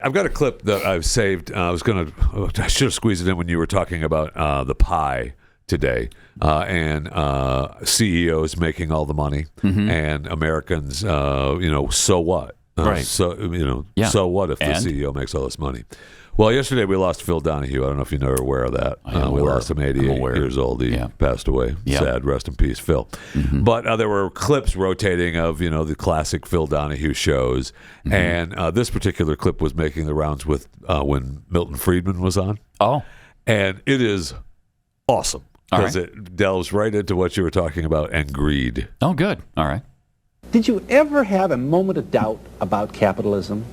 I've got a clip that I've saved. I should have squeezed it in when you were talking about the pie today, and CEOs making all the money, and Americans, so what? Right. So what if the CEO makes all this money? Well, yesterday we lost Phil Donahue. I don't know if you're aware of that. We lost him, 88 years old. He passed away. Sad. Rest in peace, Phil. But there were clips rotating of, the classic Phil Donahue shows. And this particular clip was making the rounds with when Milton Friedman was on. Oh. And it is awesome because it delves right into what you were talking about and greed. Oh, good. All right. Did you ever have a moment of doubt about capitalism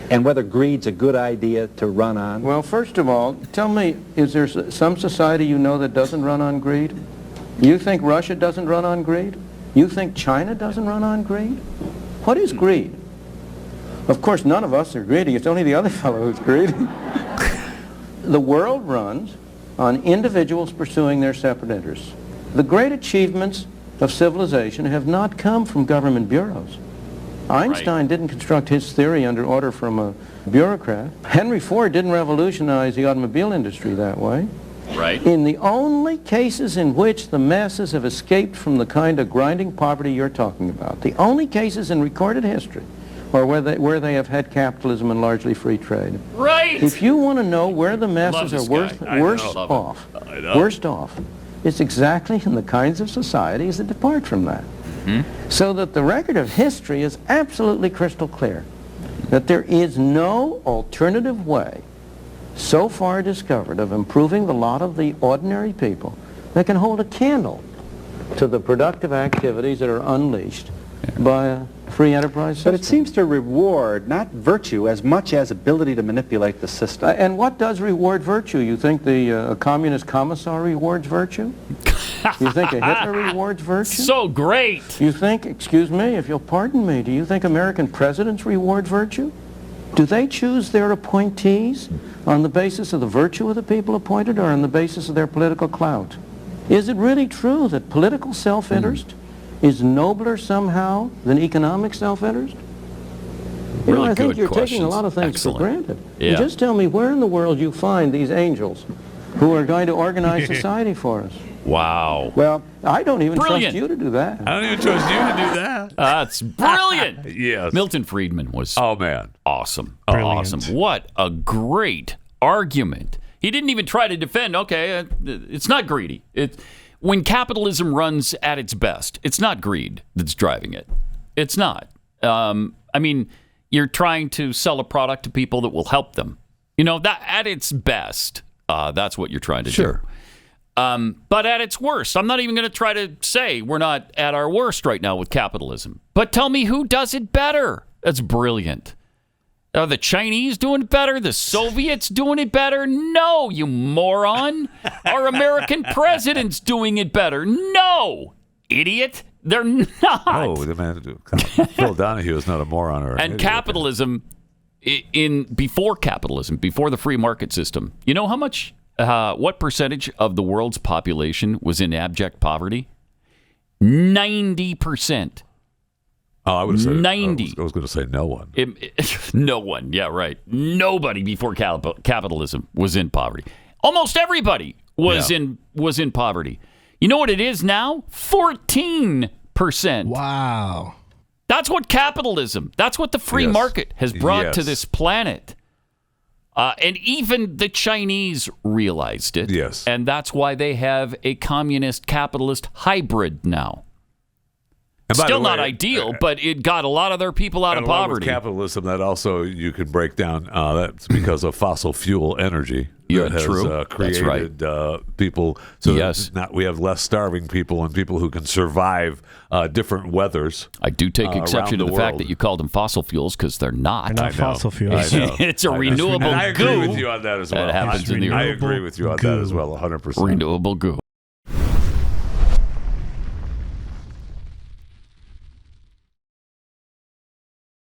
and whether greed's a good idea to run on? Well, first of all, tell me, is there some society you know that doesn't run on greed? You think Russia doesn't run on greed? You think China doesn't run on greed? What is greed? Of course, none of us are greedy. It's only the other fellow who's greedy. The world runs on individuals pursuing their separate interests. The great achievements of civilization have not come from government bureaus. Einstein didn't construct his theory under order from a bureaucrat. Henry Ford didn't revolutionize the automobile industry that way. Right. In the only cases in which the masses have escaped from the kind of grinding poverty you're talking about, the only cases in recorded history are where they have had capitalism and largely free trade. Right. If you want to know where the masses are worst off, it's exactly in the kinds of societies that depart from that. So that the record of history is absolutely crystal clear that there is no alternative way so far discovered of improving the lot of the ordinary people that can hold a candle to the productive activities that are unleashed by a free enterprise system. But it seems to reward not virtue as much as ability to manipulate the system. And what does reward virtue? You think a communist commissar rewards virtue? You think a Hitler rewards virtue? So great. You think, excuse me, if you'll pardon me, do you think American presidents reward virtue? Do they choose their appointees on the basis of the virtue of the people appointed or on the basis of their political clout? Is it really true that political self-interest is nobler somehow than economic self-interest? I think you're taking a lot of things for granted. And just tell me where in the world you find these angels who are going to organize society for us. Wow. Well, I don't even trust you to do that. I don't even trust you to do that. That's brilliant. Yes. Milton Friedman was awesome. Awesome. What a great argument. He didn't even try to defend, it's not greedy. When capitalism runs at its best, it's not greed that's driving it. It's not. You're trying to sell a product to people that will help them. That at its best, that's what you're trying to do. But at its worst, I'm not even going to try to say we're not at our worst right now with capitalism. But tell me who does it better. That's brilliant. Are the Chinese doing it better? The Soviets doing it better? No, you moron. Are American presidents doing it better? No, idiot. They're not. Oh, the man, Phil Donahue is not a moron or an And idiot. capitalism, before the free market system, you know how much? What percentage of the world's population was in abject poverty? 90%. Oh, I would have said 90. I was going to say no one. No one. Yeah, right. Nobody before capitalism was in poverty. Almost everybody was in poverty. You know what it is now? 14%. Wow. That's what capitalism. That's what the free market has brought to this planet. And even the Chinese realized it. Yes. And that's why they have a communist-capitalist hybrid now. Still not ideal, but it got a lot of their people out of poverty. With capitalism, that also you can break down. That's because of fossil fuel energy. That has created people. So that we have less starving people and people who can survive different weathers. I do take exception to the fact that you called them fossil fuels because they're not. They're not fossil fuels. It's a renewable goo. I agree with you on that as well. That happens in the earth. I agree with you on that as well, 100%. Renewable goo.